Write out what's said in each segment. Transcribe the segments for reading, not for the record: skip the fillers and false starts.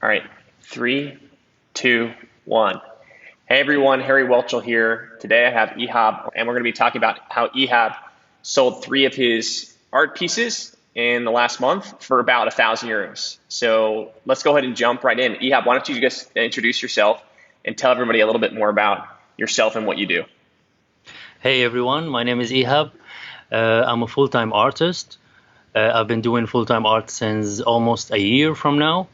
All right, three, two, one. Hey everyone, Harry Welchel here. Today I have Ehab, and we're going to be talking about how Ehab sold three of his art pieces in the last month for about €1,000. So let's go ahead and jump right in. Ehab, why don't you just introduce yourself and tell everybody a little bit more about yourself and what you do? Hey everyone, my name is Ehab. I'm a full-time artist. I've been doing full-time art since almost a year from now,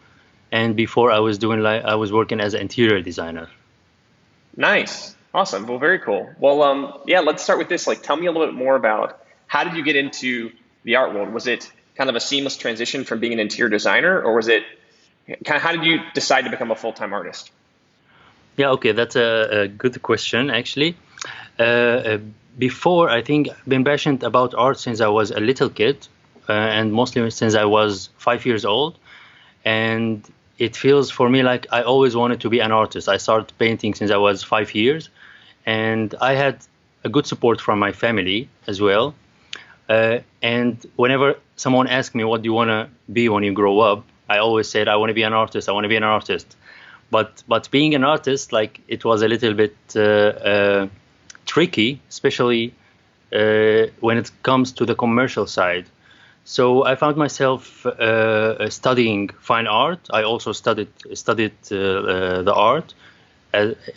and before I was working as an interior designer. Nice, awesome. Well, very cool. Well, yeah, let's start with this. Like, tell me a little bit more about how did you get into the art world? Was it kind of a seamless transition from being an interior designer, or was it kind of how did you decide to become a full-time artist? Yeah, okay, that's a good question actually. Uh, uh, Before, I think I've been passionate about art since I was a little kid, and mostly since I was 5 years old. And it feels for me like I always wanted to be an artist. I started painting since I was 5 years, and I had a good support from my family as well. And whenever someone asked me, what do you want to be when you grow up? I always said, I want to be an artist. I want to be an artist. But being an artist, like it was a little bit tricky, especially when it comes to the commercial side. So I found myself studying fine art. I also studied the art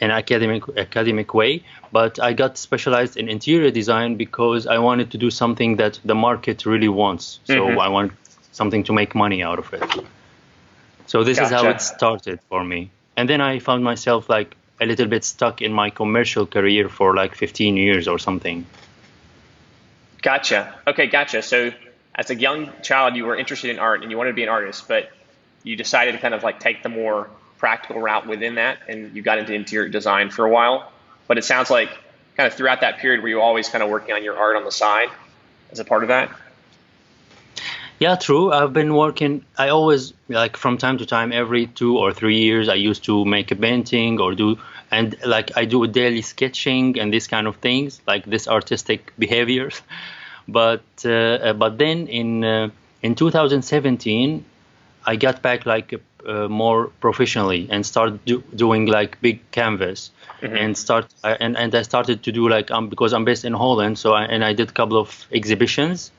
in academic way, but I got specialized in interior design because I wanted to do something that the market really wants. So Hmm. I want something to make money out of it. So this is how it Gotcha. started for me. And then I found myself like a little bit stuck in my commercial career for like 15 years or something. Gotcha. Okay, gotcha. So as a young child, you were interested in art and you wanted to be an artist, but you decided to kind of like take the more practical route within that, and you got into interior design for a while. But it sounds like kind of throughout that period, were you always kind of working on your art on the side as a part of that? Yeah, true. I've been working, I always, like from time to time, every 2 or 3 years, I used to make a painting and like I do daily sketching and this kind of things, like this artistic behaviors. But then in 2017, I got back like more professionally and started doing like big canvas Hmm. and I started to do like because I'm based in Holland, so I did a couple of exhibitions,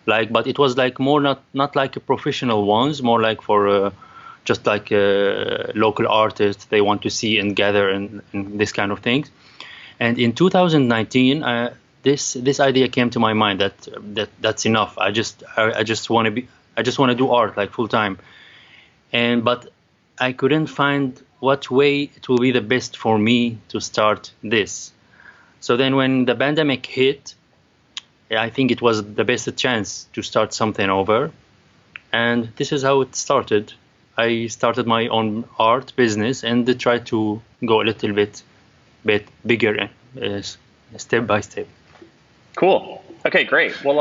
like, but it was like more not like a professional ones, more like for just like local artists they want to see and gather and this kind of things. And in 2019, this idea came to my mind that that's enough. I just want to be I just want to do art like full time. And but I couldn't find what way it will be the best for me to start this. So then when the pandemic hit, I think it was the best chance to start something over. And this is how it started. I started my own art business and tried to go a little bit bigger, step by step. Cool. Okay, great. Well,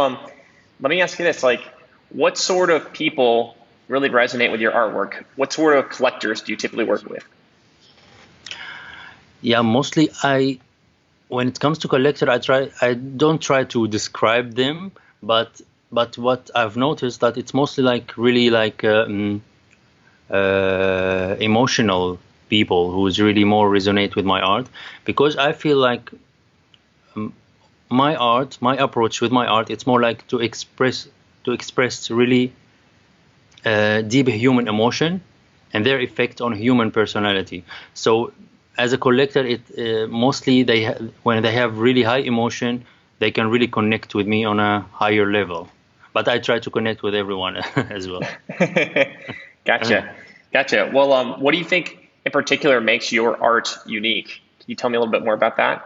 let me ask you this: like, what sort of people really resonate with your artwork? What sort of collectors do you typically work with? Yeah, mostly when it comes to collector, I don't try to describe them, but what I've noticed that it's mostly like really like emotional people who's really more resonate with my art, because I feel like my approach with my art, it's more like to express really deep human emotion and their effect on human personality. So as a collector, it mostly when they have really high emotion, they can really connect with me on a higher level. But I try to connect with everyone as well. Gotcha. Gotcha. Well, what do you think in particular makes your art unique? Can you tell me a little bit more about that?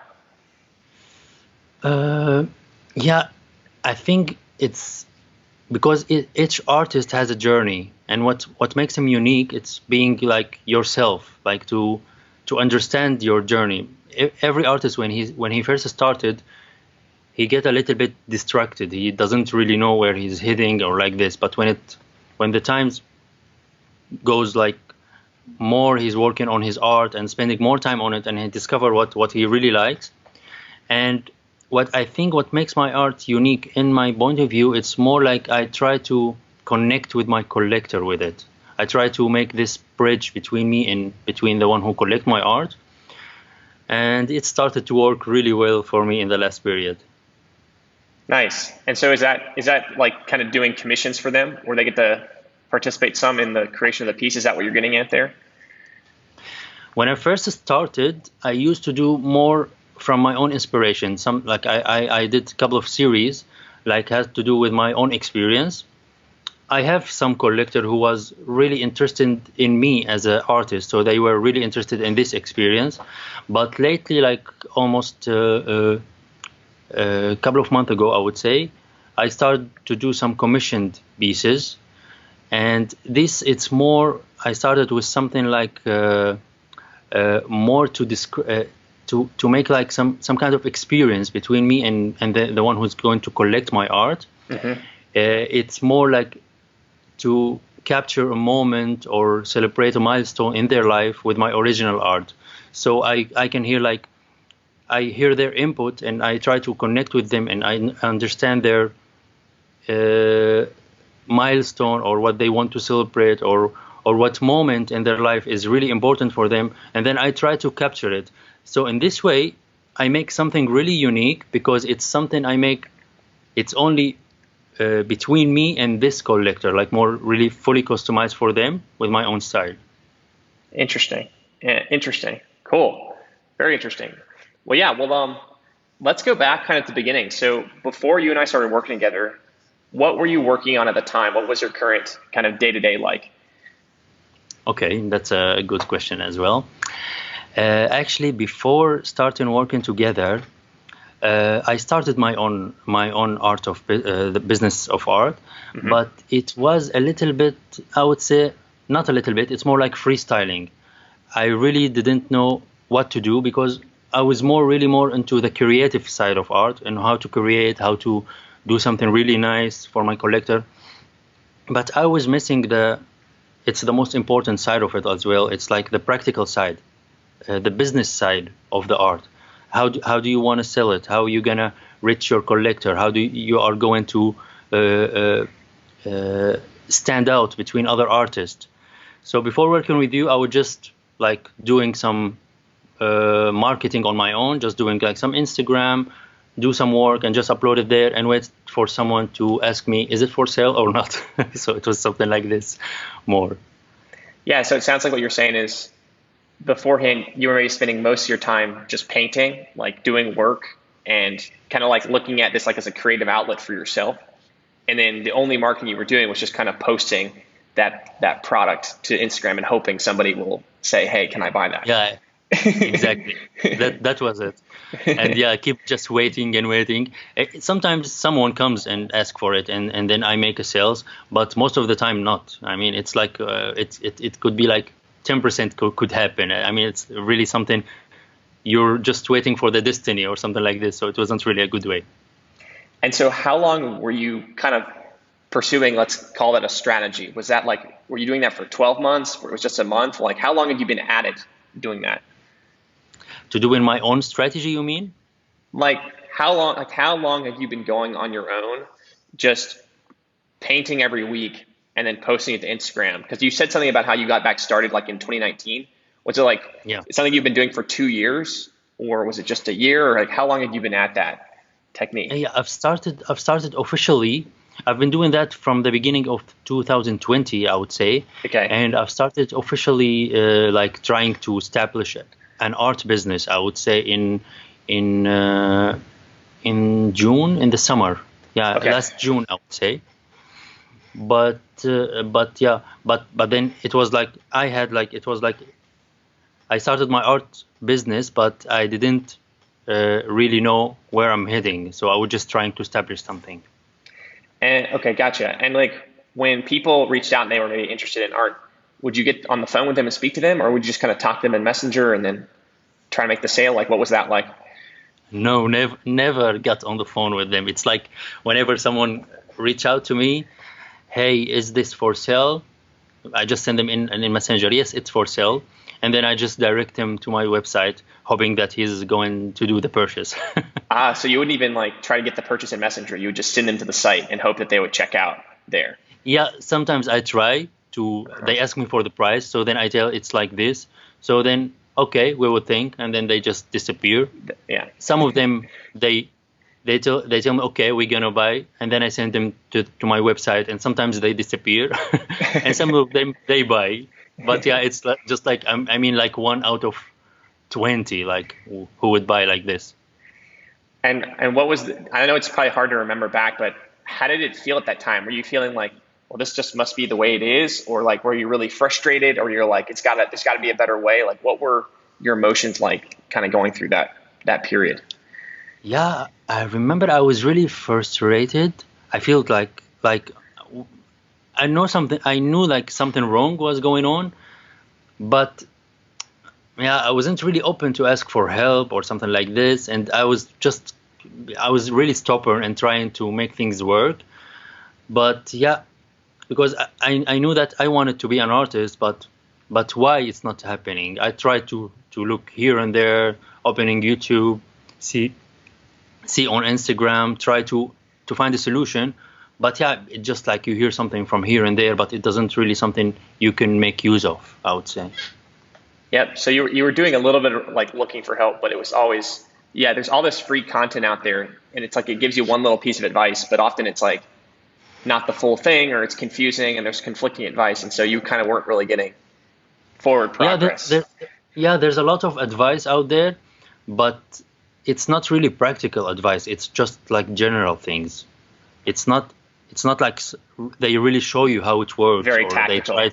Uh, yeah, I think it's because each artist has a journey, and what makes him unique, it's being like yourself, like to understand your journey. Every artist when he first started, he get a little bit distracted. He doesn't really know where he's heading or like this. But when the times goes like more, he's working on his art and spending more time on it, and he discover what he really likes. And what I think what makes my art unique in my point of view, it's more like I try to connect with my collector with it. I try to make this bridge between me and between the one who collect my art. And it started to work really well for me in the last period. Nice. And so is that like kind of doing commissions for them where they get to participate some in the creation of the piece? Is that what you're getting at there? When I first started, I used to do more from my own inspiration. Some like I did a couple of series like had to do with my own experience. I have some collector who was really interested in me as an artist, so they were really interested in this experience. But lately, like almost a couple of months ago, I would say, I started to do some commissioned pieces, and it's more. I started with something like more to make like some kind of experience between me and the one who's going to collect my art. Mm-hmm. It's more like to capture a moment or celebrate a milestone in their life with my original art. So I can hear like I hear their input and I try to connect with them and I understand their milestone or what they want to celebrate or what moment in their life is really important for them, and then I try to capture it. So in this way, I make something really unique because it's something I make. It's only between me and this collector, like more really fully customized for them with my own style. Interesting. Yeah, interesting. Cool. Very interesting. Well, yeah. Well, let's go back kind of to the beginning. So before you and I started working together, what were you working on at the time? What was your current kind of day-to-day like? Okay, that's a good question as well. Actually, before starting working together, I started my own art of the business of art, Mm-hmm. but it was a little bit, I would say, not a little bit. It's more like freestyling. I really didn't know what to do because I was really more into the creative side of art and how to create, how to do something really nice for my collector. But I was missing it's the most important side of it as well. It's like the practical side, the business side of the art. How do you want to sell it? How are you gonna reach your collector? How you are going to stand out between other artists? So before working with you, I would just like doing some marketing on my own, just doing like some Instagram, do some work and just upload it there and wait for someone to ask me, is it for sale or not? So it was something like this more. Yeah. So it sounds like what you're saying is beforehand, you were maybe spending most of your time just painting, like doing work and kind of like looking at this like as a creative outlet for yourself. And then the only marketing you were doing was just kind of posting that product to Instagram and hoping somebody will say, hey, can I buy that? Yeah, exactly. That was it. And yeah, I keep just waiting and waiting. Sometimes someone comes and asks for it, and then I make a sales, but most of the time not. I mean, it's like it could be like 10% could happen. I mean, it's really something you're just waiting for the destiny or something like this. So it wasn't really a good way. And so how long were you kind of pursuing, let's call it a strategy? Was that like, were you doing that for 12 months? Or it was just a month? Like, how long had you been at it doing that? To do in my own strategy, you mean? Like how long have you been going on your own, just painting every week and then posting it to Instagram? Because you said something about how you got back started like in 2019. Was it like something you've been doing for 2 years, or was it just a year? Or like how long have you been at that technique? Yeah, I've started officially. I've been doing that from the beginning of 2020, I would say. Okay. And I've started officially like trying to establish an art business, I would say in June, in the summer. Yeah, Okay. last June, I would say. But then it was like I started my art business, but I didn't really know where I'm heading. So I was just trying to establish something. And okay, gotcha. And like when people reached out and they were maybe interested in art, would you get on the phone with them and speak to them, or would you just kind of talk to them in Messenger and then try to make the sale? Like, what was that like? No, never got on the phone with them. It's like whenever someone reach out to me, hey, is this for sale? I just send them in Messenger, yes, it's for sale. And then I just direct him to my website, hoping that he's going to do the purchase. So you wouldn't even like try to get the purchase in Messenger. You would just send them to the site and hope that they would check out there. Yeah, sometimes I try, they ask me for the price, so then I tell it's like this. So then, okay, we will think, and then they just disappear. Yeah. Some of them, they tell me, okay, we're gonna buy, and then I send them to my website, and sometimes they disappear, and some of them they buy. But yeah, it's just like I mean, like 1 out of 20, like who would buy like this. And what was I know it's probably hard to remember back, but how did it feel at that time? Were you feeling like, well, this just must be the way it is, or like were you really frustrated, or you're like, there's got to be a better way? Like, what were your emotions like, kind of going through that period? Yeah, I remember I was really frustrated. I felt like I knew like something wrong was going on, but yeah, I wasn't really open to ask for help or something like this, and I was really stubborn and trying to make things work. But yeah, because I knew that I wanted to be an artist, but why it's not happening? I tried to look here and there, opening YouTube, see on Instagram, try to find a solution. But yeah, it's just like you hear something from here and there, but it doesn't really something you can make use of, I would say. Yep. So you were doing a little bit of like looking for help, but it was always, yeah, there's all this free content out there, and it's like it gives you one little piece of advice, but often it's like not the full thing, or it's confusing and there's conflicting advice, and so you kind of weren't really getting forward progress. There's a lot of advice out there, but it's not really practical advice. It's just like general things. It's not like they really show you how it works. Very tactical.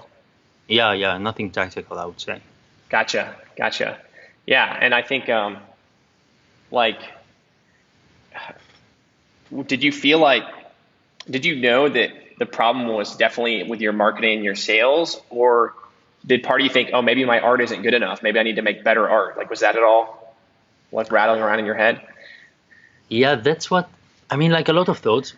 Yeah, nothing tactical, I would say. Gotcha. Yeah, and I think like, did you know that the problem was definitely with your marketing and your sales, or did part of you think, oh, maybe my art isn't good enough, maybe I need to make better art? Like, was that at all like rattling around in your head? Yeah, that's what I mean. Like a lot of thoughts.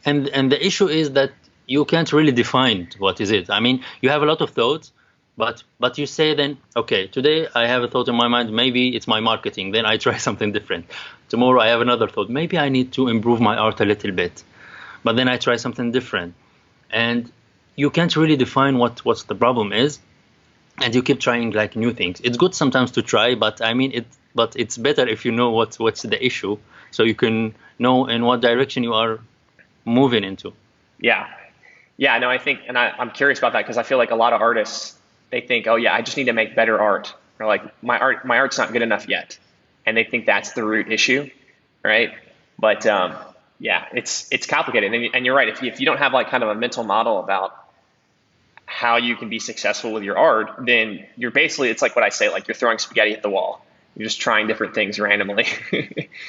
And the issue is that you can't really define what is it. I mean, you have a lot of thoughts, but you say then, okay, today I have a thought in my mind, maybe it's my marketing. Then I try something different. Tomorrow I have another thought, maybe I need to improve my art a little bit. But then I try something different, and you can't really define what's the problem is, and you keep trying like new things. It's good sometimes to try, but I mean but it's better if you know what's the issue, so you can know in what direction you are moving into. Yeah, no, I think, and I'm curious about that, because I feel like a lot of artists, they think, oh yeah, I just need to make better art, or like my art's not good enough yet, and they think that's the root issue, right? But yeah, it's complicated, and you're right. If you don't have like kind of a mental model about how you can be successful with your art, then you're basically, it's like what I say, like you're throwing spaghetti at the wall. You're just trying different things randomly.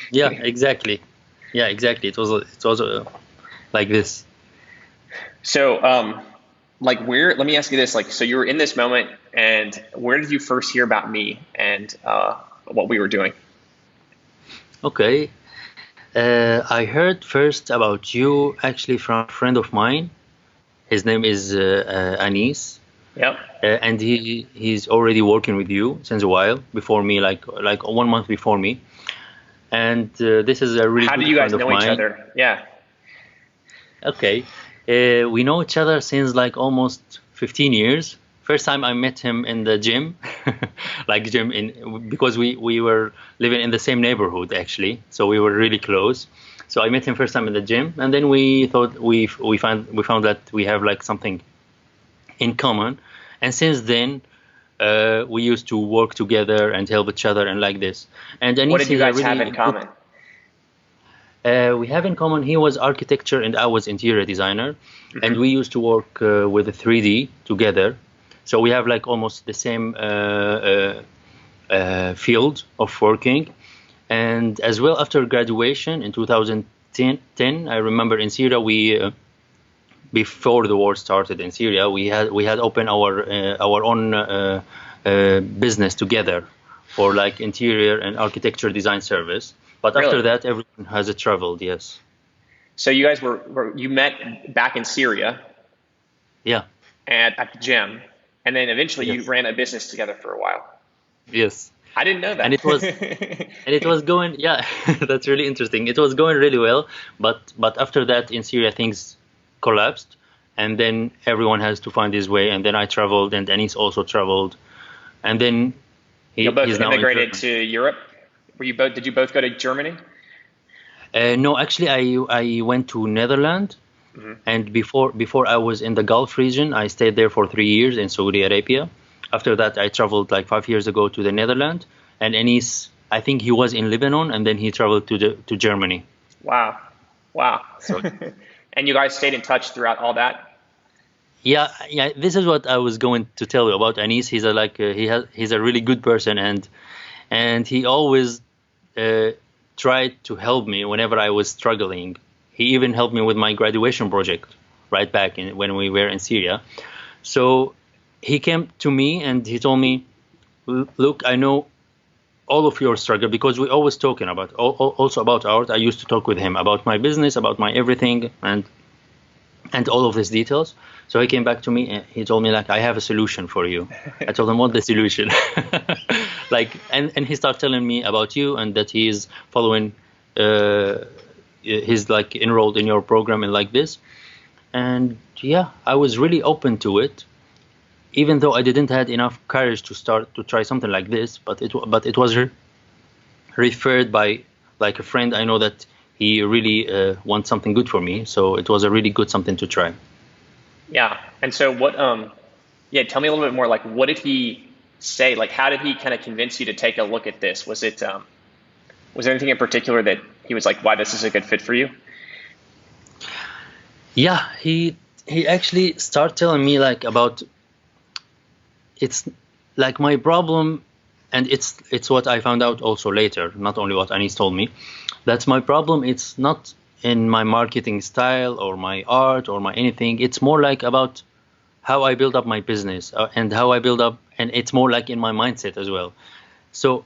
Yeah, exactly. It was also like this. So, like let me ask you this, like, so you were in this moment, and where did you first hear about me and what we were doing? Okay. I heard first about you actually from a friend of mine. His name is Anis. Yep. And he's already working with you since a while, before me, like 1 month before me. And this is a really How good do you guys friend of know each mine. other? Yeah. Okay. We know each other since like almost 15 years. First time I met him in the gym, because we were living in the same neighborhood actually, so we were really close. So I met him first time in the gym, and then we thought we found that we have like something in common, and since then we used to work together and help each other and like this. And what did you guys have in common? We have in common, he was architecture and I was interior designer, and we used to work with the 3D together. So we have like almost the same field of working. And as well, after graduation in 2010, I remember in Syria, before the war started in Syria, we had opened our own business together for like interior and architecture design service. But Really? after that, everyone has traveled. Yes. So you guys you met back in Syria Yeah. at the gym, and then eventually you Yes. ran a business together for a while. Yes. I didn't know that. And it was going. Yeah, that's really interesting. It was going really well, but after that in Syria things collapsed, and then everyone has to find his way. And then I traveled, and Anis also traveled, and then You both he's now in immigrated Germany. to Europe. Were you both? Did you both go to Germany? No, actually, I went to Netherlands, Hmm. and before I was in the Gulf region. I stayed there for 3 years in Saudi Arabia. After that, I traveled like 5 years ago to the Netherlands, and Anis, I think he was in Lebanon, and then he traveled to Germany. Wow, wow. So And you guys stayed in touch throughout all that? yeah, this is what I was going to tell you about Anis. He's a he's a really good person, and he always uh, tried to help me whenever I was struggling. He even helped me with my graduation project right back when we were in Syria. So he came to me and he told me, Look, I know all of your struggle because we always talking about also about art. I used to talk with him about my business, about my everything, and all of these details. So he came back to me and he told me like, I have a solution for you. I told him, what the solution? Like, and he started telling me about you and that he is following, he's like enrolled in your program and like this. And yeah, I was really open to it, even though I didn't had enough courage to start to try something like this. But it was referred by like a friend I know that he really wants something good for me. So it was a really good something to try. Yeah. And so what? Yeah. Tell me a little bit more. Like, what did he say? Like, how did he kind of convince you to take a look at this? Was there anything in particular that he was like, why this is a good fit for you? Yeah, he actually started telling me like about it's like my problem, and it's what I found out also later, not only what Anis told me. That's my problem. It's not in my marketing style or my art or my anything. It's more like about how I build up my business and how I build up, and it's more like in my mindset as well. So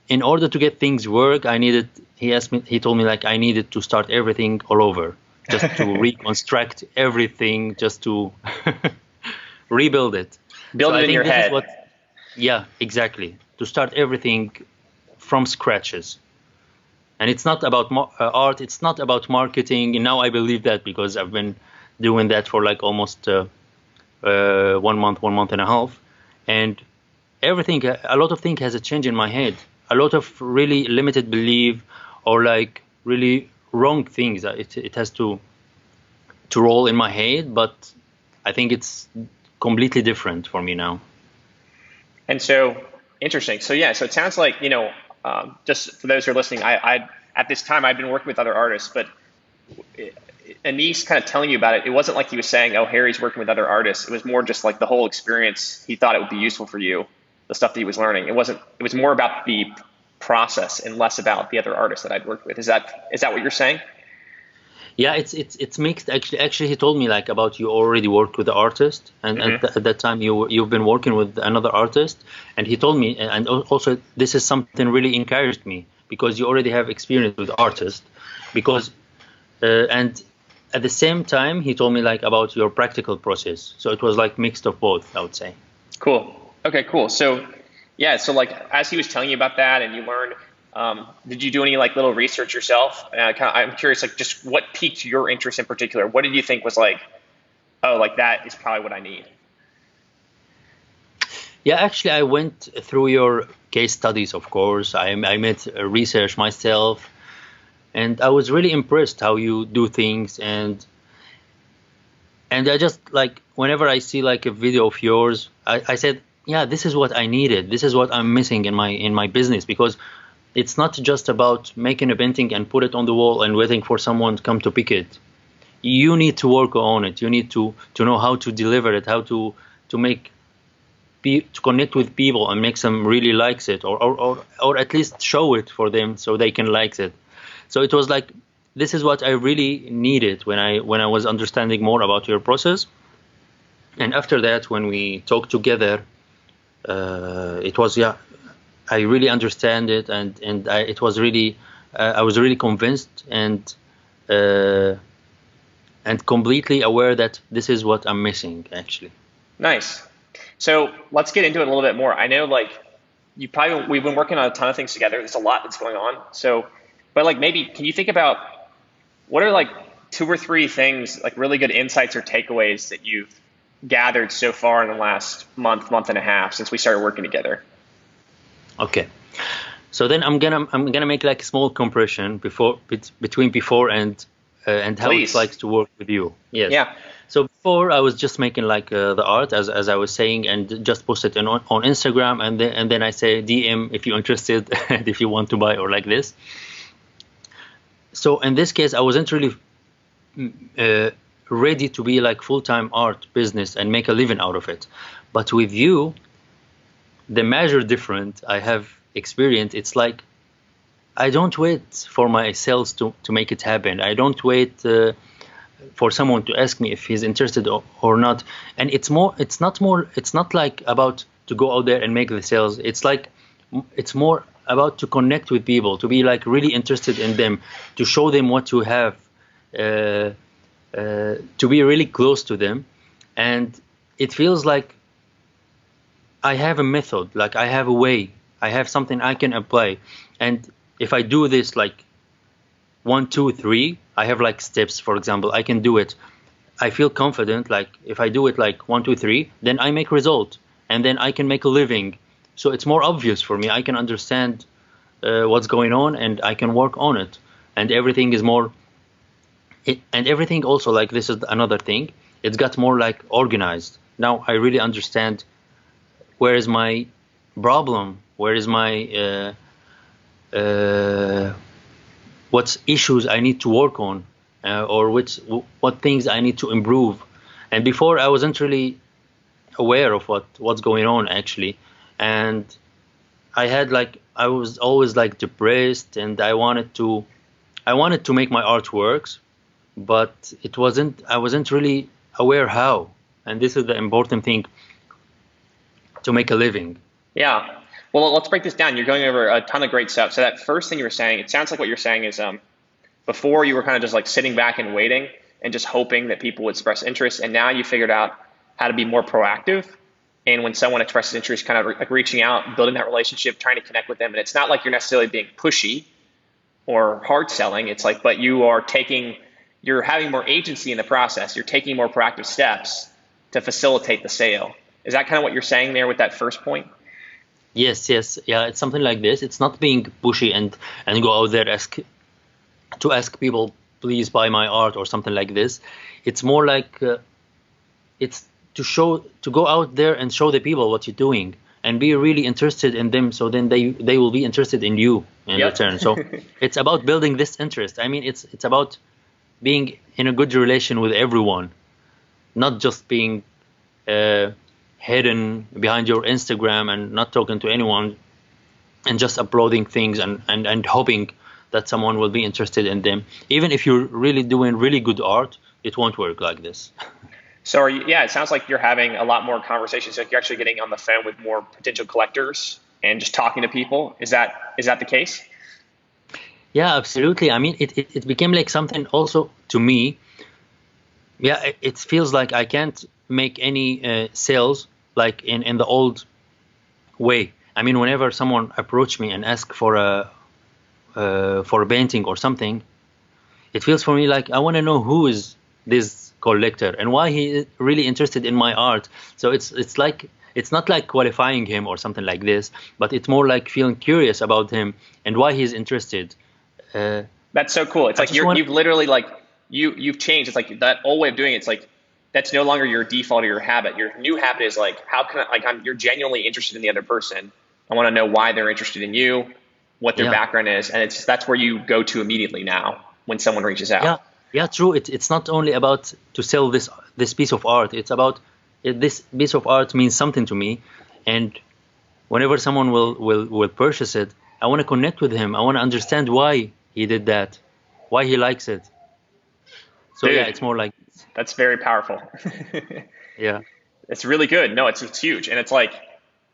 in order to get things work, he told me like I needed to start everything all over, just to reconstruct everything, just to rebuild it. So Build it I in your think this is head. what, yeah, exactly, to start everything from scratches. And it's not about art, it's not about marketing. And now I believe that because I've been doing that for like almost 1 month and a half, and everything, a lot of things has a change in my head. A lot of really limited belief or like really wrong things that it has to roll in my head, but I think it's completely different for me now. And so interesting. So yeah, so it sounds like, just for those who are listening, I at this time I'd been working with other artists, but Anis kind of telling you about it, it wasn't like he was saying, "Oh, Harry's working with other artists." It was more just like the whole experience. He thought it would be useful for you, the stuff that he was learning. It wasn't. It was more about the process and less about the other artists that I'd worked with. Is that what you're saying? Yeah, it's mixed actually. Actually, he told me like about you already worked with the artist, and Hmm. at that time you've been working with another artist, and he told me, and also this is something really encouraged me because you already have experience with artists, because and at the same time he told me like about your practical process, so it was like mixed of both, I would say. Cool. Okay, cool. So, yeah, so like as he was telling you about that and you learned, did you do any like little research yourself? I'm curious, like just what piqued your interest in particular? What did you think was like, oh, like that is probably what I need? Yeah, actually, I went through your case studies, of course. I made research myself, and I was really impressed how you do things. And I just like whenever I see like a video of yours, I said, yeah, this is what I needed. This is what I'm missing in my business, because it's not just about making a painting and put it on the wall and waiting for someone to come to pick it. You need to work on it. You need to know how to deliver it, how to make to connect with people and make them really likes it, or at least show it for them so they can likes it. So it was like this is what I really needed when I was understanding more about your process. And after that, when we talked together, it was, yeah, I really understand it, and it was really I was really convinced uh, and completely aware that this is what I'm missing actually. Nice. So let's get into it a little bit more. I know like we've been working on a ton of things together. There's a lot that's going on. So, but like maybe can you think about what are like two or three things, like really good insights or takeaways that you've gathered so far in the last month and a half since we started working together? Okay. So then I'm gonna make like a small compression between before and how Please. it's like to work with you. Yes. Yeah. So before I was just making like the art as I was saying, and just post it on Instagram, and then I say DM if you're interested and if you want to buy or like this. So in this case, I wasn't really ready to be like full-time art business and make a living out of it. But with you, the major difference I have experienced, it's like I don't wait for my sales to make it happen. I don't wait for someone to ask me if he's interested or not. And it's not like about to go out there and make the sales. It's more about to connect with people, to be like really interested in them, to show them what you have, to be really close to them. And it feels like I have a method, like I have a way, I have something I can apply. And if I do this like 1, 2, 3, I have like steps, for example, I can do it. I feel confident, like if I do it like 1, 2, 3, then I make result, and then I can make a living. So it's more obvious for me. I can understand what's going on, and I can work on it. And everything is more, and everything also, like this is another thing, it's got more like organized. Now I really understand where is my problem, where is my what issues I need to work on, or what things I need to improve. And before I wasn't really aware of what's going on actually, and I was always like depressed, and I wanted to make my artworks, but I wasn't really aware how. And this is the important thing, to make a living. Yeah. Well, let's break this down. You're going over a ton of great stuff. So that first thing you were saying, it sounds like what you're saying is before you were kind of just like sitting back and waiting and just hoping that people would express interest. And now you figured out how to be more proactive. And when someone expresses interest, kind of like reaching out, building that relationship, trying to connect with them. And it's not like you're necessarily being pushy or hard selling. It's like, but you're having more agency in the process. You're taking more proactive steps to facilitate the sale. Is that kind of what you're saying there with that first point? Yes, yeah, it's something like this. It's not being pushy and go out there to ask people, please buy my art or something like this. It's more like it's to go out there and show the people what you're doing and be really interested in them, so then they will be interested in you in return. So it's about building this interest. I mean, it's about being in a good relation with everyone, not just being hidden behind your Instagram and not talking to anyone and just uploading things and hoping that someone will be interested in them. Even if you're really doing really good art, it won't work like this. So it sounds like you're having a lot more conversations. Like you're actually getting on the phone with more potential collectors and just talking to people. Is that the case? Yeah, absolutely. I mean, it became like something also to me. Yeah, it feels like I can't make any sales like in the old way. I mean, whenever someone approached me and asked for a painting or something, it feels for me like I want to know who is this collector and why he is really interested in my art. So it's like, it's not like qualifying him or something like this, but it's more like feeling curious about him and why he's interested. That's so cool. It's like you've literally like you've changed. It's like that old way of doing it. It's like that's no longer your default or your habit. Your new habit is like, how can you're genuinely interested in the other person. I want to know why they're interested in you, what their background is, and that's where you go to immediately now when someone reaches out. Yeah, true. It's not only about to sell this piece of art. It's about this piece of art means something to me, and whenever someone will purchase it, I want to connect with him. I want to understand why he did that, why he likes it. So Dude, yeah, it's more like that's very powerful. Yeah, it's really good. No, it's huge, and it's like,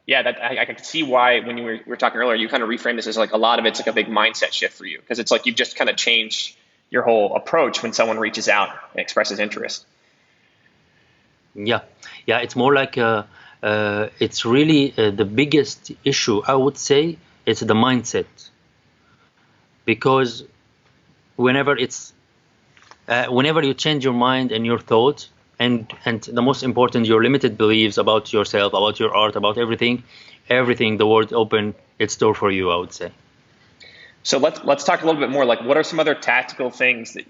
yeah, that I can see why when we were talking earlier, you kind of reframed this as like a lot of it's like a big mindset shift for you, because it's like you've just kind of changed your whole approach when someone reaches out and expresses interest. Yeah, it's more like it's really the biggest issue, I would say. It's the mindset, because whenever it's whenever you change your mind and your thoughts, and the most important, your limited beliefs about yourself, about your art, about everything, the world open its door for you, I would say. So let's talk a little bit more. Like, what are some other tactical things that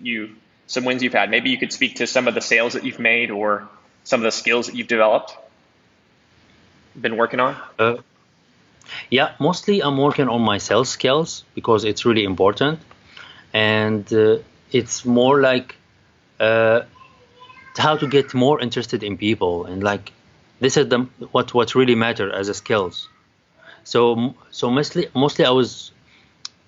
some wins you've had? Maybe you could speak to some of the sales that you've made or some of the skills that you've developed, been working on. Yeah, mostly I'm working on my sales skills because it's really important, and it's more like how to get more interested in people, and like this is what really matter as a skills. So mostly I was,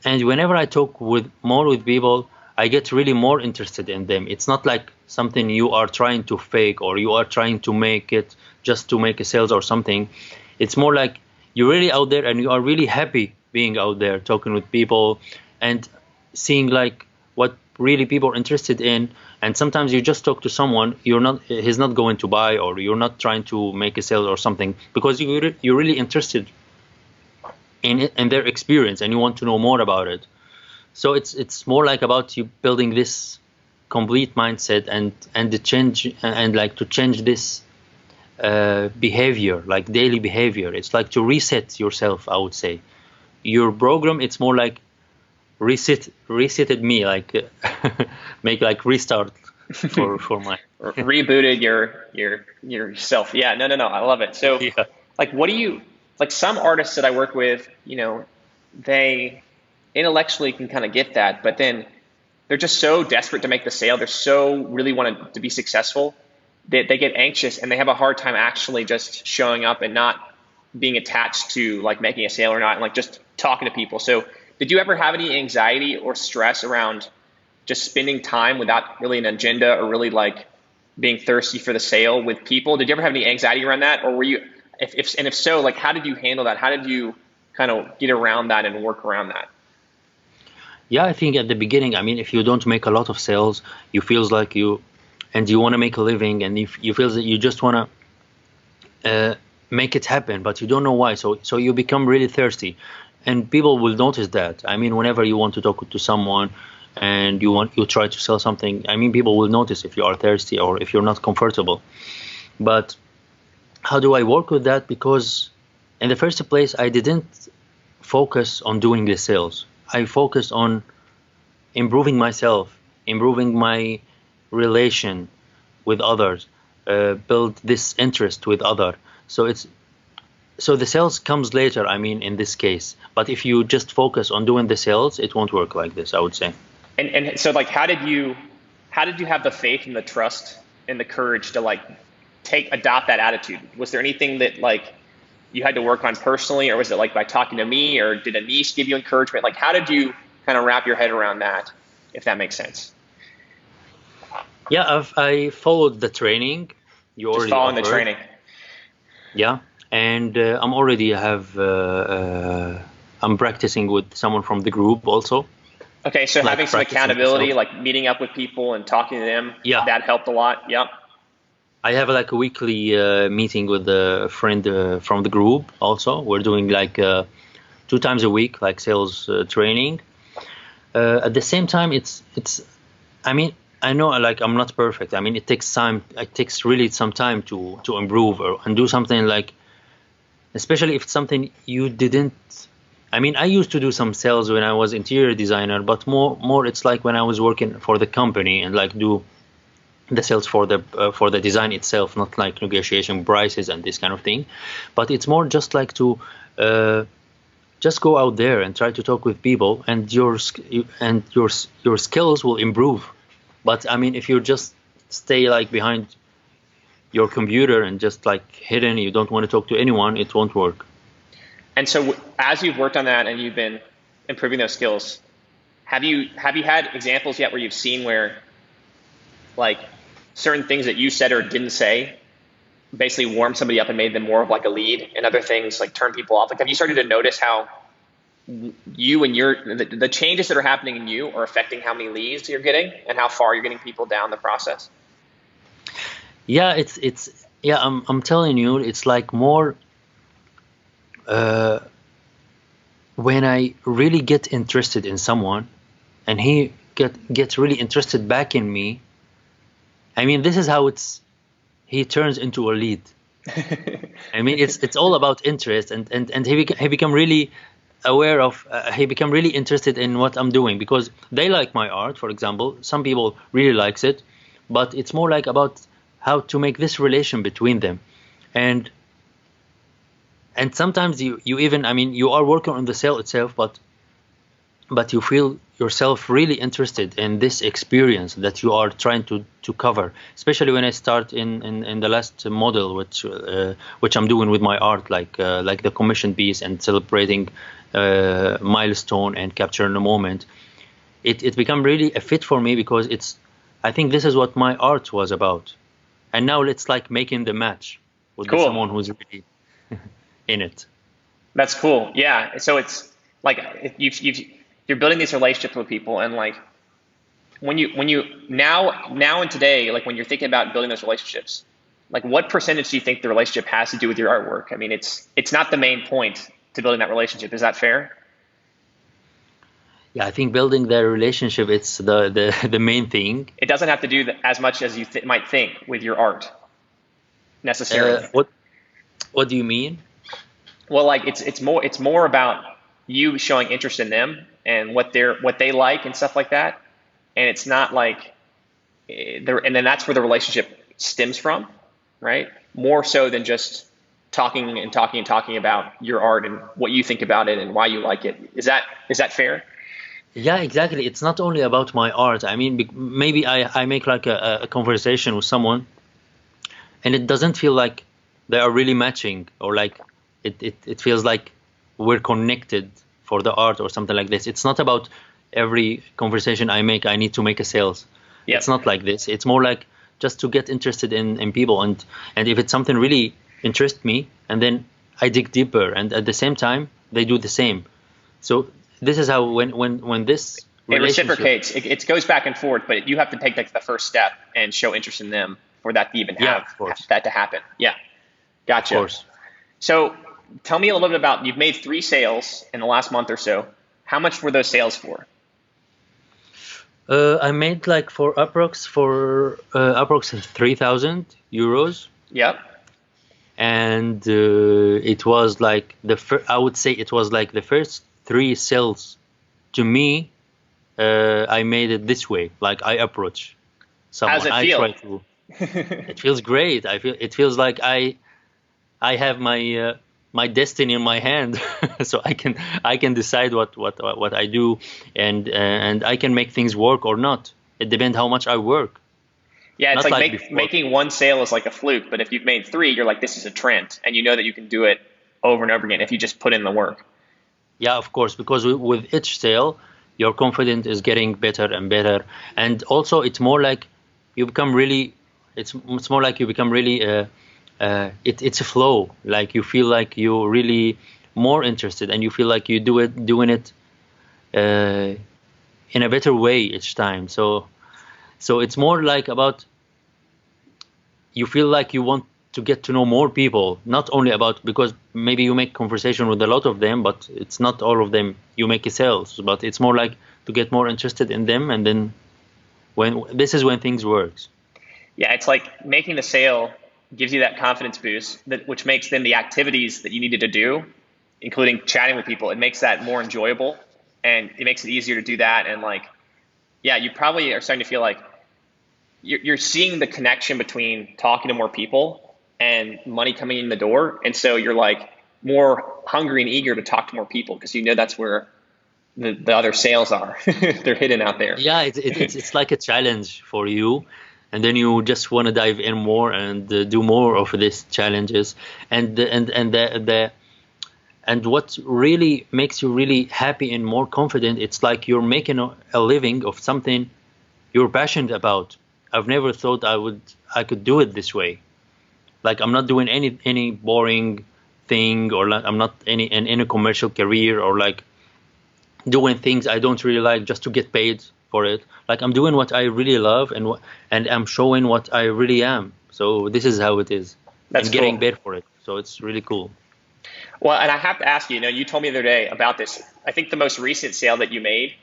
and whenever I talk more with people, I get really more interested in them. It's not like something you are trying to fake or you are trying to make it just to make a sales or something. It's more like you're really out there and you are really happy being out there talking with people and seeing like what really people are interested in. And sometimes you just talk to someone, he's not going to buy, or you're not trying to make a sale or something, because you're really interested in it and their experience and you want to know more about it. So it's more like about you building this complete mindset and the change, and like to change this behavior, like daily behavior. It's like to reset yourself, I would say. Your program, it's more like resetted me, like make like restart for my rebooted yourself. Yeah, no, I love it. So yeah. like, what do you, like, some artists that I work with, they intellectually can kind of get that, but then they're just so desperate to make the sale. They're so really wanted to be successful that they get anxious and they have a hard time actually just showing up and not being attached to like making a sale or not, and like just talking to people. So did you ever have any anxiety or stress around just spending time without really an agenda or really like being thirsty for the sale with people? Did you ever have any anxiety around that? Or were you, if so, like, how did you handle that? How did you kind of get around that and work around that? Yeah, I think at the beginning, I mean, if you don't make a lot of sales, you feels like you want to make a living, and you feel that you just want to make it happen, but you don't know why. So you become really thirsty, and people will notice that. I mean, whenever you want to talk to someone and you try to sell something, I mean, people will notice if you are thirsty or if you're not comfortable. But how do I work with that? Because in the first place, I didn't focus on doing the sales. I focused on improving myself, improving my relation with others, build this interest with others. So the sales comes later, I mean, in this case. But if you just focus on doing the sales, it won't work like this, I would say. And so like, how did you have the faith and the trust and the courage to like adopt that attitude? Was there anything that like you had to work on personally, or was it like by talking to me, or did a niece give you encouragement? Like, how did you kind of wrap your head around that, if that makes sense? Yeah, I followed the training you already just following offered. The training. Yeah, and I'm already I'm practicing with someone from the group also. Okay, so like having some accountability, myself. like meeting up with people and talking to them, yeah, that helped a lot. Yep. I have like a weekly meeting with a friend from the group also. We're doing like 2 times a week, like sales training. At the same time, it's I mean, I know like I'm not perfect. I mean, it takes time. It takes really some time to improve and do something, like, especially if it's something you didn't. I mean, I used to do some sales when I was interior designer, but more it's like when I was working for the company and like do the sales for the design itself, not like negotiation prices and this kind of thing. But it's more just like to just go out there and try to talk with people, and your skills will improve. But I mean, if you just stay like behind your computer and just like hidden, you don't want to talk to anyone, it won't work. And so as you've worked on that and you've been improving those skills, have you had examples yet where you've seen where like certain things that you said or didn't say basically warmed somebody up and made them more of like a lead, and other things like turn people off? Like, have you started to notice how you and the changes that are happening in you are affecting how many leads you're getting and how far you're getting people down the process? Yeah, yeah, I'm telling you, it's like more when I really get interested in someone and he gets really interested back in me. I mean, this is how he turns into a lead. I mean, it's all about interest, and he become really aware of, he become really interested in what I'm doing, because they like my art, for example. Some people really likes it, but it's more like about how to make this relation between them. And sometimes you even, I mean, you are working on the sale itself, but you feel yourself really interested in this experience that you are trying to cover. Especially when I start in the last model, which I'm doing with my art, like the commission piece and celebrating milestone and capturing the moment. It became really a fit for me, because I think this is what my art was about. And now it's like making the match with Cool. someone who's really in it. That's cool. Yeah. So it's like you're building these relationships with people, and like when you now and today, like when you're thinking about building those relationships, like what percentage do you think the relationship has to do with your artwork? I mean, it's not the main point to building that relationship. Is that fair? Yeah, I think building the relationship, it's the main thing. It doesn't have to do as much as you might think with your art necessarily. What do you mean? Well, like it's more about you showing interest in them and what they like and stuff like that. And it's not like and then that's where the relationship stems from, right? More so than just talking about your art and what you think about it and why you like it. Is that fair? Yeah, exactly. It's not only about my art. I mean, maybe I make like a conversation with someone, and it doesn't feel like they are really matching, or like it feels like we're connected for the art or something like this. It's not about every conversation I make, I need to make a sales. Yep. It's not like this. It's more like just to get interested in people, and if it's something really interests me, and then I dig deeper, and at the same time they do the same. So this is how when this it reciprocates. It goes back and forth, but you have to take like the first step and show interest in them for that to even have that to happen. Yeah, gotcha. Of course. So tell me a little bit about, you've made 3 sales in the last month or so. How much were those sales for? I made like for approx 3,000 euros. Yep. And it was like I would say it was like the first 3 sales to me. I made it this way, like I approach someone. How's it feel? I try to. It feels great. It feels like I have my destiny in my hand, so I can decide what I do, and I can make things work or not. It depends how much I work. Yeah, it's like making 1 sale is like a fluke, but if you've made 3, you're like, this is a trend, and you know that you can do it over and over again if you just put in the work. Yeah, of course, because with each sale, your confidence is getting better and better, and also it's more like you become really. It's more like you become really. It's a flow. Like you feel like you're really more interested, and you feel like you doing it in a better way each time. So it's more like about, you feel like you want to get to know more people, not only about, because maybe you make conversation with a lot of them, but it's not all of them you make a sales, but it's more like to get more interested in them, and then this is when things works. Yeah, it's like making the sale gives you that confidence boost, which makes then the activities that you needed to do, including chatting with people, it makes that more enjoyable, and it makes it easier to do that. And like, yeah, you probably are starting to feel like you're seeing the connection between talking to more people and money coming in the door. And so you're like more hungry and eager to talk to more people, because you know that's where the other sales are. They're hidden out there. Yeah, it's like a challenge for you. And then you just want to dive in more and do more of these challenges, and what really makes you really happy and more confident. It's like you're making a living of something you're passionate about. I've never thought I could do it this way. Like I'm not doing any boring thing, or like I'm not in a commercial career, or like doing things I don't really like just to get paid for it. Like I'm doing what I really love, and I'm showing what I really am. So this is how it is. That's getting cool. paid for it. So it's really cool. Well, and I have to ask you, you told me the other day about this. I think the most recent sale that you made,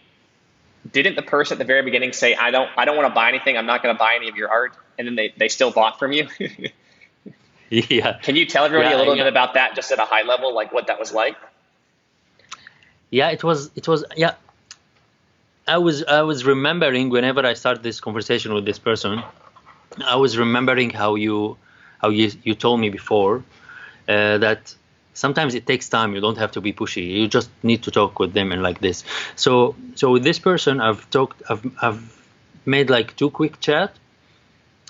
didn't the person at the very beginning say, I don't want to buy anything. I'm not going to buy any of your art. And then they still bought from you. Yeah. Can you tell everybody a little bit about that, just at a high level, like what that was like? Yeah, it was, yeah. I was remembering whenever I started this conversation with this person, I was remembering how you told me before, that sometimes it takes time. You don't have to be pushy. You just need to talk with them and like this. So with this person, I've made like 2 quick chat,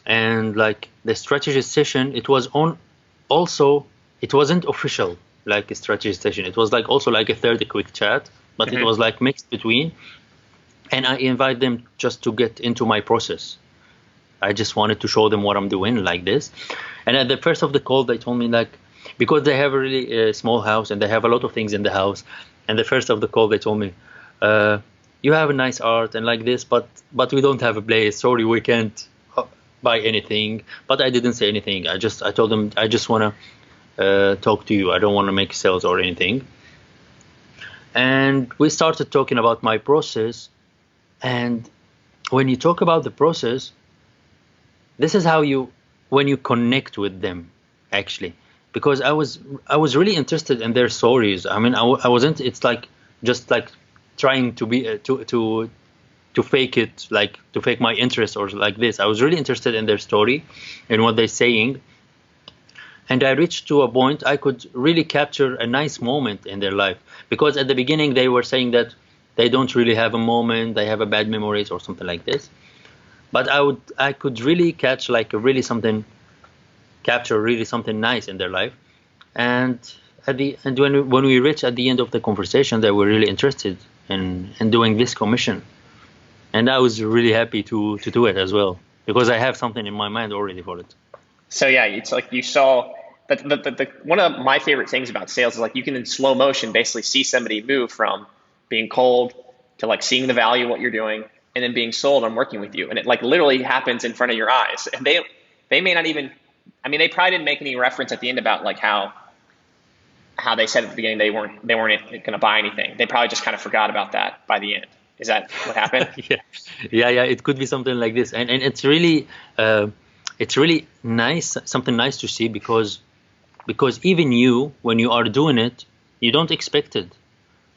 and like the strategy session, it was on. Also, it wasn't official like a strategy session. It was like also like a 30 quick chat, but it was like mixed between. And I invite them just to get into my process. I just wanted to show them what I'm doing like this. And at the first of the call, they told me like, because they have a really small house and they have a lot of things in the house. And the first of the call, they told me, you have a nice art and like this, but we don't have a place. Sorry, we can't buy anything. But I didn't say anything. I told them, I just want to talk to you. I don't want to make sales or anything. And we started talking about my process. And when you talk about the process, this is how when you connect with them, actually, because I was really interested in their stories. I mean, I wasn't. It's like just like trying to be to fake it, like to fake my interest or like this. I was really interested in their story and what they're saying, and I reached to a point I could really capture a nice moment in their life, because at the beginning they were saying that they don't really have a moment, they have a bad memories or something like this. But I could really capture really something nice in their life. And when we reached at the end of the conversation, they were really interested in doing this commission. And I was really happy to do it as well, because I have something in my mind already for it. So yeah, it's like you saw the one of my favorite things about sales is like you can in slow motion basically see somebody move from being cold to like seeing the value of what you're doing and then being sold on working with you. And it like literally happens in front of your eyes. And they may not even, I mean, they probably didn't make any reference at the end about like how they said at the beginning they weren't going to buy anything. They probably just kind of forgot about that by the end. Is that what happened? Yeah. It could be something like this. And it's really nice, something nice to see, because even you, when you are doing it, you don't expect it.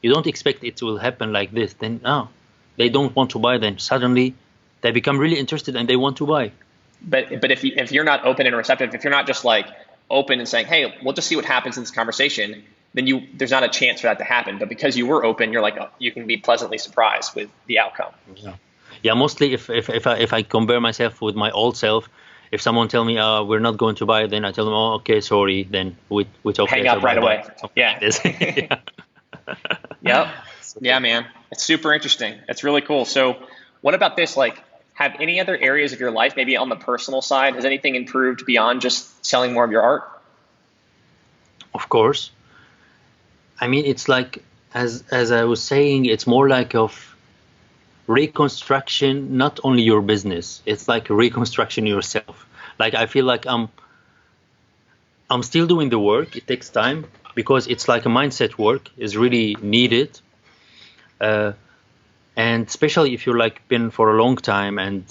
You don't expect it will happen like this. Then they don't want to buy. Then suddenly they become really interested and they want to buy. But if you're not open and receptive, if you're not just like open and saying, hey, we'll just see what happens in this conversation, then there's not a chance for that to happen. But because you were open, you're like, you can be pleasantly surprised with the outcome. Yeah. Mostly if I compare myself with my old self, if someone tell me we're not going to buy, then I tell them, oh, okay, sorry. Then we talk. Hang up right away. Yeah. Yep. Yeah, man. It's super interesting. It's really cool. So what about this? Like, have any other areas of your life, maybe on the personal side, has anything improved beyond just selling more of your art? Of course. I mean, it's like, as I was saying, it's more like of reconstruction, not only your business. It's like reconstruction yourself. Like, I feel like I'm still doing the work. It takes time, because it's like a mindset work is really needed. And especially if you're like been for a long time, and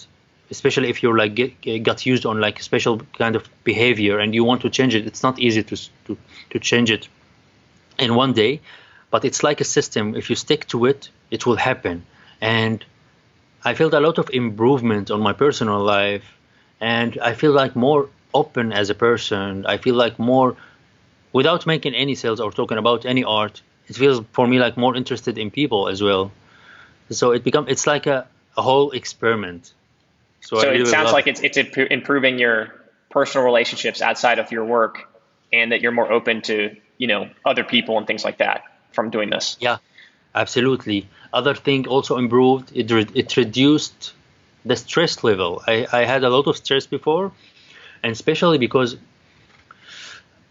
especially if you're like got used on like a special kind of behavior and you want to change it, it's not easy to change it in one day. But it's like a system. If you stick to it, it will happen. And I felt a lot of improvement on my personal life, and I feel like more open as a person. I feel like more, without making any sales or talking about any art, it feels for me like more interested in people as well. So it's like a whole experiment. So it sounds like it's improving your personal relationships outside of your work, and that you're more open to, other people and things like that from doing this. Yeah, absolutely. Other thing also improved, it reduced the stress level. I had a lot of stress before, and especially because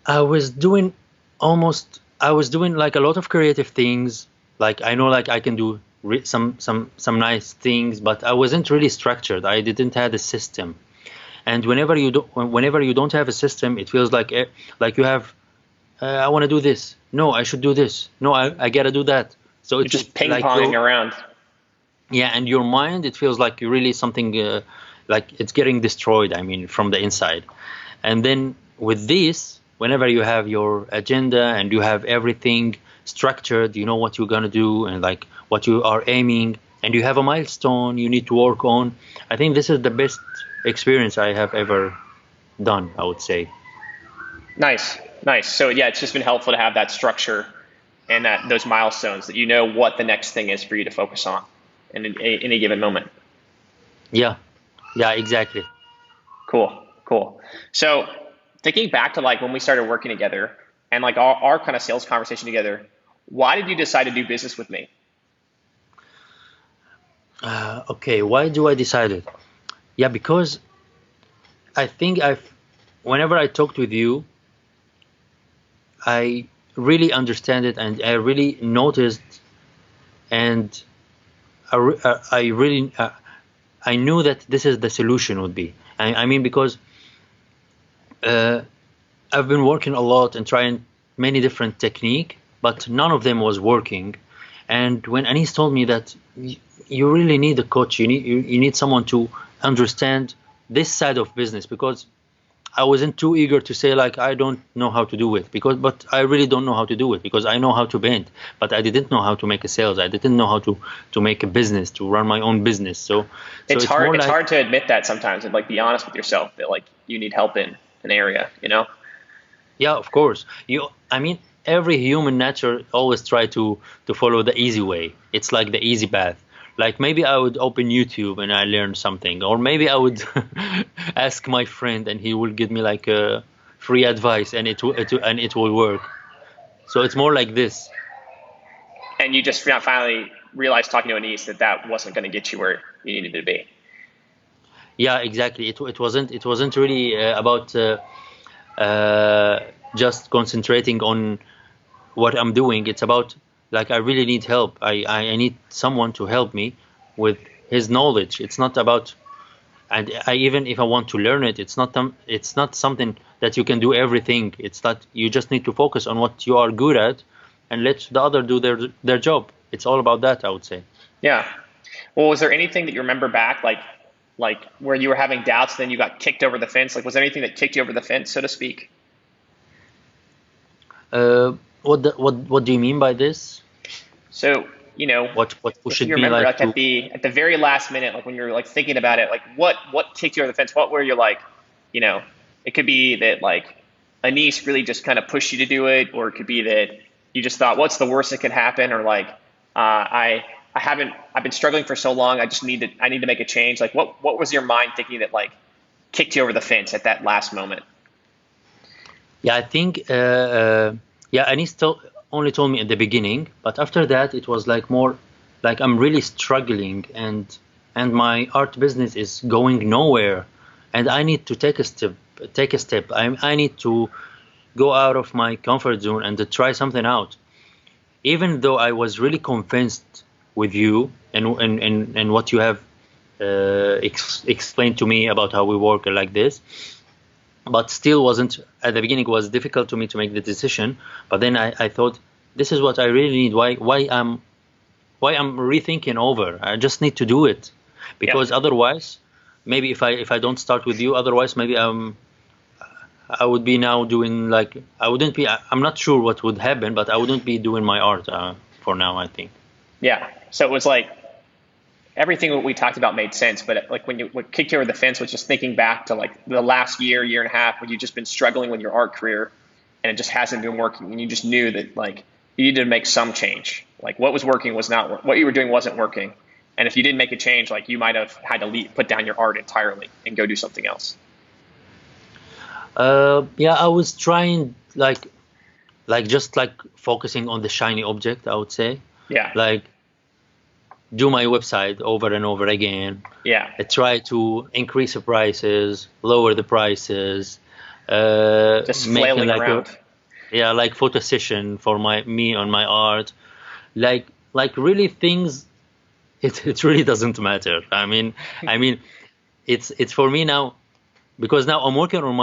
I was doing like a lot of creative things. Like, I know like I can do some nice things, but I wasn't really structured. I didn't have a system. And whenever you don't have a system, it feels like you have, I want to do this. No, I should do this. No, I gotta do that. So it's just ping-ponging around. Yeah, and your mind, it feels like really something like it's getting destroyed, I mean, from the inside. And then with this, whenever you have your agenda and you have everything structured, you know what you're gonna do and like what you are aiming, and you have a milestone you need to work on. I think this is the best experience I have ever done, I would say. Nice, nice. So yeah, it's just been helpful to have that structure and that those milestones that you know what the next thing is for you to focus on in any given moment. Yeah, yeah, exactly. Cool, cool. So thinking back to like when we started working together and like our kind of sales conversation together, why did you decide to do business with me? Okay, why do I decide it? Yeah, because I think whenever I talked with you, I really understand it and I really noticed, and I really I knew that this is the solution would be. I mean, because uh, I've been working a lot and trying many different technique, but none of them was working. And when Anis told me that you really need a coach, you need someone to understand this side of business, because I wasn't too eager to say like I don't know how to do it, but I really don't know how to do it, because I know how to paint, but I didn't know how to make a sales. I didn't know how to make a business, to run my own business. So It's it's hard. more It's like, hard to admit that sometimes and like be honest with yourself that like you need help in an area, you know? yeah, of course. I mean, every human nature always try to follow the easy way. It's like the easy path. Like maybe I would open YouTube and I learn something, or maybe I would ask my friend and he will give me like a free advice, and it will work. So it's more like this. And you just finally realized talking to Anise that that wasn't going to get you where you needed to be. Yeah, exactly. It wasn't really about uh, just concentrating on what I'm doing. It's about like I really need help. I need someone to help me with his knowledge. It's not about, and I, even if I want to learn it, it's not something that you can do everything. It's that you just need to focus on what you are good at and let the other do their job. It's all about that, I would say. Yeah. Well, was there anything that you remember back, like where you were having doubts, then you got kicked over the fence? Like, was there anything that kicked you over the fence, so to speak? What do you mean by this? So, you know, What if pushed you me remember, like like to? at the very last minute, like when you're like thinking about it, like what kicked you over the fence? What were you like, you know, it could be that like Anise really just kind of pushed you to do it, or it could be that you just thought, what's the worst that could happen, or like I haven't I've been struggling for so long, I need to make a change. Like what was your mind thinking that like kicked you over the fence at that last moment? Yeah, I think yeah, Anis only told me at the beginning, but after that it was like more like I'm really struggling, and my art business is going nowhere, and I need to take a step. I need to go out of my comfort zone and to try something out. Even though I was really convinced with you and what you have explained to me about how we work like this, but still wasn't, at the beginning it was difficult to me to make the decision. But then I thought this is what I really need. Why I'm rethinking over. I just need to do it, Yeah. because otherwise, maybe if I don't start with you, otherwise maybe I would be now doing like I wouldn't be. I'm not sure what would happen, but I wouldn't be doing my art for now, I think. Yeah. So it was like everything that we talked about made sense, but like what kicked you over the fence was just thinking back to like the last year and a half when you've just been struggling with your art career and it just hasn't been working, and you just knew that like you needed to make some change. Like what was working was not what you were doing wasn't working, and if you didn't make a change, like you might have had to put down your art entirely and go do something else. Yeah, I was trying like just like focusing on the shiny object, I would say, Yeah. like do my website over and over again. Yeah. I try to increase the prices, lower the prices, Just making flailing like a, around. yeah, like photo session for me on my art, like really things. It really doesn't matter. I mean, it's for me now, because now I'm working on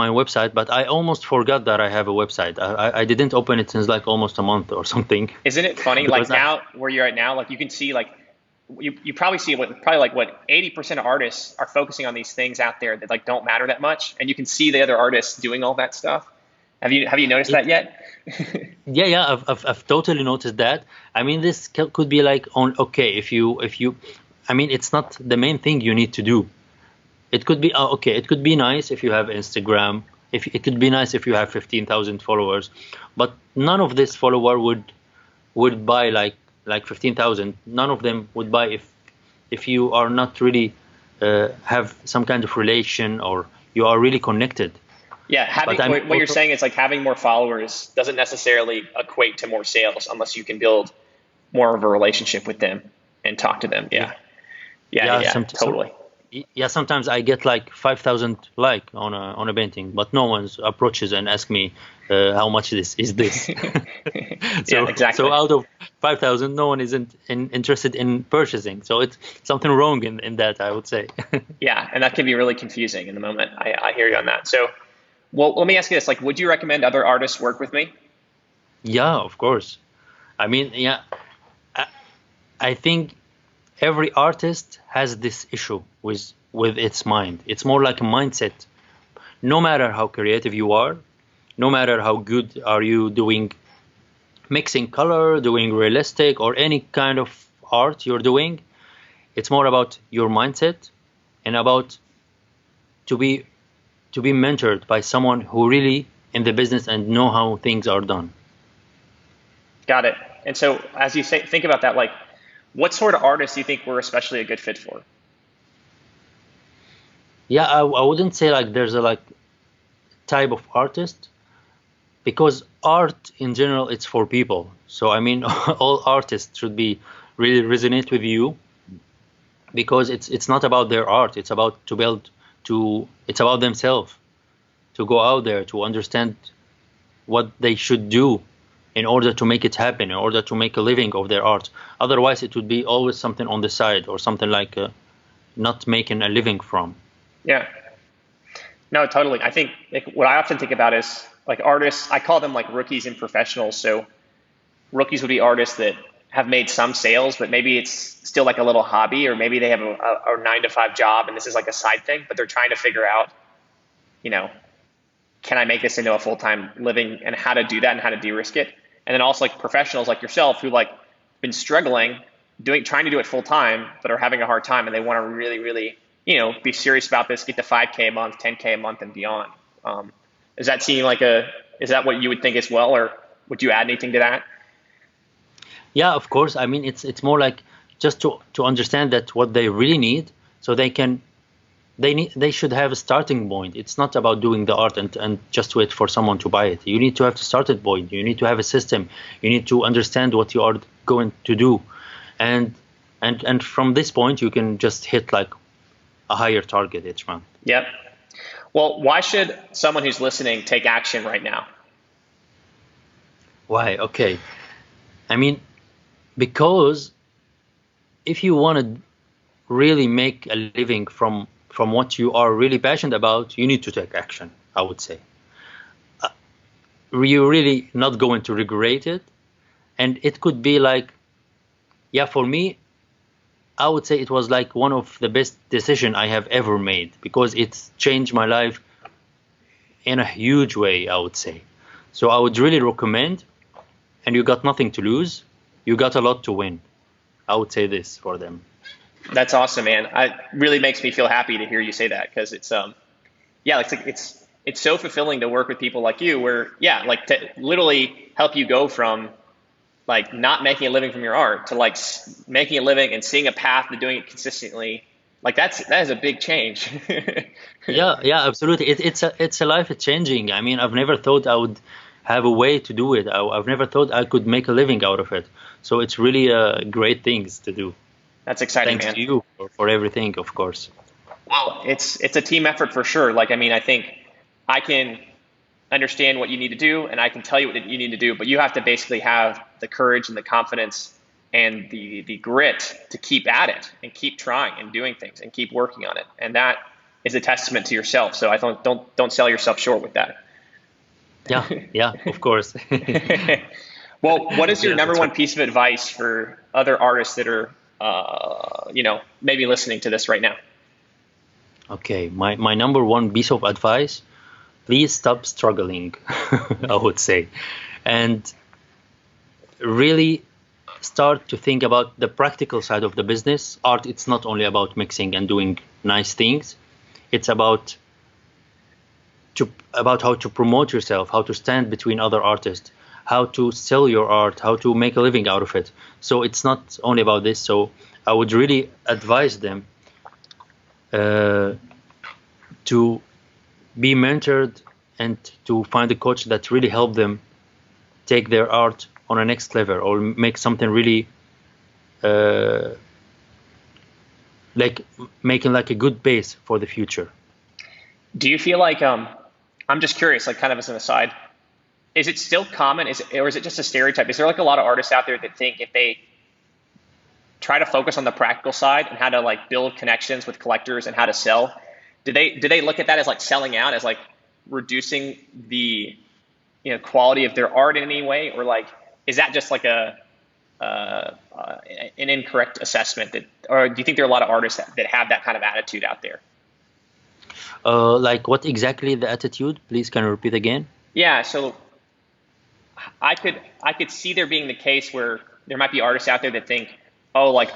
my website, but I almost forgot that I have a website. I didn't open it since like almost a month or something. Isn't it funny? Like because I now, where you're at now, like you can see, like you probably see probably like what 80% of artists are focusing on these things out there that like don't matter that much, and you can see the other artists doing all that stuff. Have you noticed It, that yet? yeah, I've totally noticed that. I mean, this could be like on okay if you, I mean, it's not the main thing you need to do. It could be okay. It could be nice if you have Instagram. If it could be nice if you have 15,000 followers, but none of this follower would buy like 15,000. None of them would buy if you are not really have some kind of relation or you are really connected. Yeah, But I mean, what you're also, saying is like having more followers doesn't necessarily equate to more sales unless you can build more of a relationship with them and talk to them. yeah, Yeah, yeah, yeah, yeah. yeah, totally. Yeah, sometimes I get like 5,000 like on a painting, but no one approaches and asks me how much this is this. Yeah, So exactly. out of 5,000, no one isn't interested in purchasing. So it's something wrong in that, I would say. Yeah, and that can be really confusing in the moment. I hear you on that. So, well, let me ask you this: like, would you recommend other artists work with me? Yeah, of course. I mean, yeah, I, I think every artist has this issue with its mind. It's more like a mindset. No matter how creative you are, no matter how good are you doing mixing color, doing realistic or any kind of art you're doing, it's more about your mindset and about to be to be mentored by someone who really in the business and know how things are done. Got it. And so, as you say, think about that, like, what sort of artists do you think we're especially a good fit for? Yeah, I wouldn't say like there's a like type of artist because art in general it's for people. So I mean all artists should be really resonate with you because it's not about their art, it's about to build to it's about themselves to go out there to understand what they should do in order to make it happen, in order to make a living of their art. Otherwise it would be always something on the side or something like not making a living from. Yeah, no, totally. I think like, what I often think about is like artists. I call them like rookies and professionals. So rookies would be artists that have made some sales, but maybe it's still like a little hobby, or maybe they have a 9 to 5 job and this is like a side thing, but they're trying to figure out, you know, can I make this into a full-time living and how to do that and how to de-risk it. And then also like professionals like yourself who like been struggling trying to do it full time, but are having a hard time and they want to really, really, be serious about this, get to 5K a month, 10K a month and beyond. Does that seem like is that what you would think as well? Or would you add anything to that? Yeah, of course. I mean, it's more like just to understand that what they really need, so they should have a starting point. It's not about doing the art and just wait for someone to buy it. You need to have the starting point. You need to have a system. You need to understand what you are going to do, and and from this point you can just hit like a higher target each month. Yep. Well, why should someone who's listening take action right now? Why? Okay. I mean, because if you want to really make a living from what you are really passionate about, you need to take action, I would say. You're really not going to regret it. And it could be like, yeah, for me, I would say it was like one of the best decisions I have ever made because it's changed my life in a huge way, I would say. So I would really recommend, and you got nothing to lose, you got a lot to win. I would say this for them. That's awesome, man. It really makes me feel happy to hear you say that because yeah, it's so fulfilling to work with people like you, where yeah, like to literally help you go from like not making a living from your art to like making a living and seeing a path to doing it consistently. Like that is a big change. Yeah, absolutely. It's a life changing. I mean, I've never thought I would have a way to do it. I've never thought I could make a living out of it. So it's really great things to do. That's exciting, Thanks man. to you for everything, of course. Well, it's a team effort for sure. Like, I mean, I think I can understand what you need to do and I can tell you what you need to do, but you have to basically have the courage and the confidence and the grit to keep at it and keep trying and doing things and keep working on it. And that is a testament to yourself. So I don't sell yourself short with that. Yeah, of course. Well, what is your Yeah, number that's one right. piece of advice for other artists that are maybe listening to this right now? Okay, my number one piece of advice, please stop struggling, I would say. And really start to think about the practical side of the business. Art, it's not only about mixing and doing nice things. It's about how to promote yourself, how to stand between other artists, how to sell your art, how to make a living out of it. So it's not only about this. So I would really advise them to be mentored and to find a coach that really help them take their art on a next level or make something really like making like a good base for the future. Do you feel like I'm just curious, like kind of as an aside, is it still common, or is it just a stereotype? Is there like a lot of artists out there that think if they try to focus on the practical side and how to like build connections with collectors and how to sell, do they look at that as like selling out, as like reducing the quality of their art in any way, or like is that just like an incorrect assessment? Or do you think there are a lot of artists that have that kind of attitude out there? Like what exactly the attitude? Please, can you repeat again? Yeah, so I could see there being the case where there might be artists out there that think, oh, like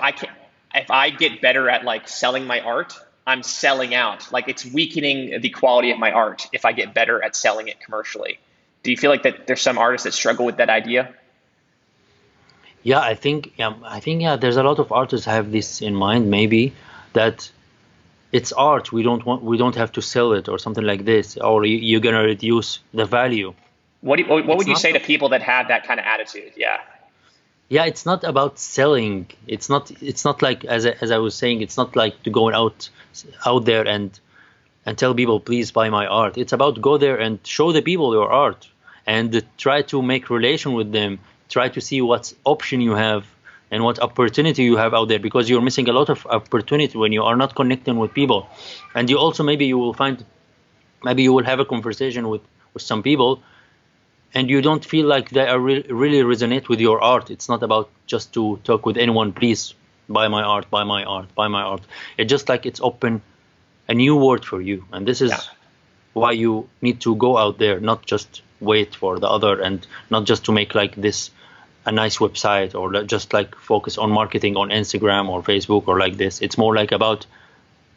if I get better at like selling my art, I'm selling out. Like it's weakening the quality of my art if I get better at selling it commercially. Do you feel like that there's some artists that struggle with that idea? Yeah, I think there's a lot of artists have this in mind, maybe that it's art. We don't have to sell it or something like this, or you're gonna reduce the value. What would you say to people that have that kind of attitude? Yeah. Yeah, it's not about selling. It's not like as I was saying, it's not like to go out there and tell people, please buy my art. It's about go there and show the people your art and try to make relation with them. Try to see what option you have and what opportunity you have out there, because you're missing a lot of opportunity when you are not connecting with people. And you also maybe you will have a conversation with some people and you don't feel like they are really resonate with your art. It's not about just to talk with anyone, please buy my art, buy my art, buy my art. It's just like it's open a new world for you. And this is why you need to go out there, not just wait for the other, and not just to make like this a nice website, or just like focus on marketing on Instagram or Facebook or like this. It's more like about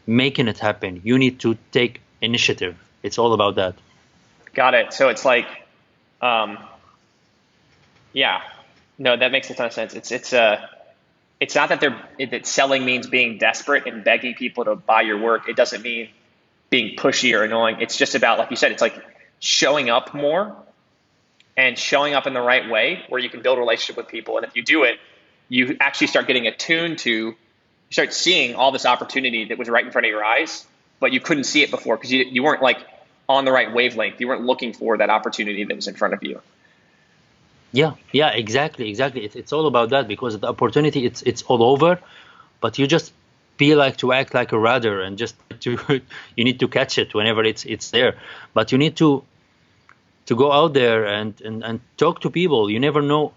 making it happen. You need to take initiative. It's all about that. Got it. So it's like, yeah, no, that makes a ton of sense. It's not that selling means being desperate and begging people to buy your work. It doesn't mean being pushy or annoying. It's just about, like you said, it's like showing up more and showing up in the right way where you can build a relationship with people. And if you do it, you actually start getting attuned to, you start seeing all this opportunity that was right in front of your eyes, but you couldn't see it before because you weren't like on the right wavelength. You weren't looking for that opportunity that was in front of you. Yeah, exactly. It's all about that, because the opportunity, it's all over, but you just feel like to act like a radar and just you need to catch it whenever it's there. But you need to go out there and talk to people. You never know.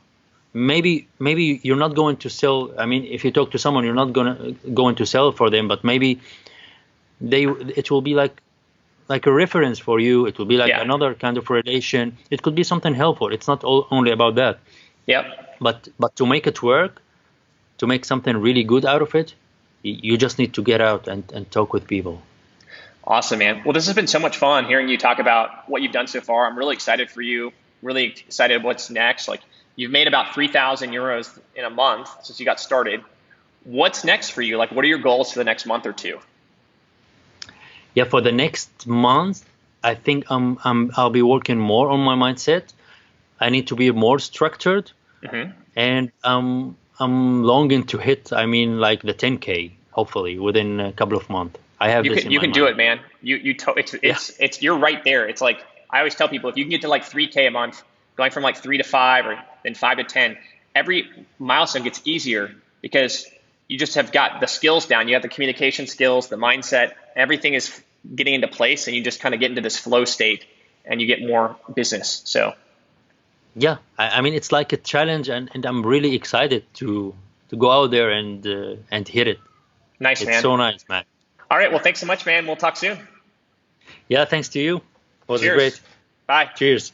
Maybe you're not going to sell. I mean, if you talk to someone, you're not going to sell for them, but maybe it will be like a reference for you. It will be like another kind of relation. It could be something helpful. It's not only about that. Yep. But to make it work, to make something really good out of it, you just need to get out and talk with people. Awesome, man. Well, this has been so much fun hearing you talk about what you've done so far. I'm really excited for you. Really excited what's next. Like, you've made about 3,000 euros in a month since you got started. What's next for you? Like, what are your goals for the next month or two? Yeah, for the next month, I think I'll be working more on my mindset. I need to be more structured, and I'm longing to hit, like the 10K, hopefully within a couple of months. I have this in my mind. You can do it, man. You're right there. It's like, I always tell people, if you can get to like 3K a month, going from like 3 to 5 or then 5 to 10, every milestone gets easier because you just have got the skills down. You have the communication skills, the mindset, everything is getting into place, and you just kind of get into this flow state and you get more business. So yeah, I mean, it's like a challenge, and I'm really excited to go out there and hit it. Nice, It's man. so nice, man. All right. Well, thanks so much, man. We'll talk soon. Yeah, thanks to you. It was Cheers. great. Bye. Cheers.